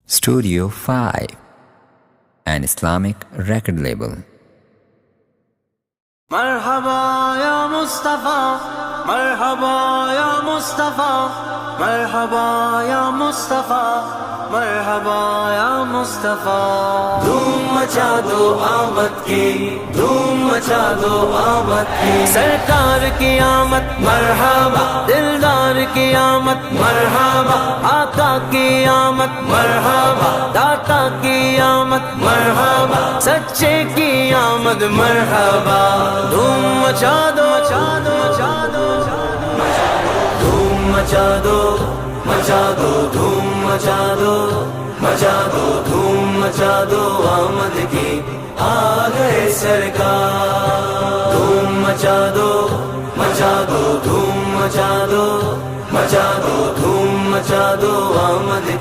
Studio 5, an Islamic record label. مرحبا يا مصطفى مرحبا يا مصطفى مرحبا يا مصطفى مرحبا يا مصطفى دھوم مچا دو آمد کی دھوم مچا دو آمد کی سرکار کی آمد مرحبا دلدار کی آمد مرحبا آقا کی آمد مرحبا داتا کی آمد مرحبا سچے کی آمد مرحبا دھوم مچا دو دھوم مچا دو مچا دو دھوم مچا دو دھوم مچا دو آمد کی آ گئے سرکار دھوم مچا دو دھوم مچا دو دھوم مچا دو آمد کی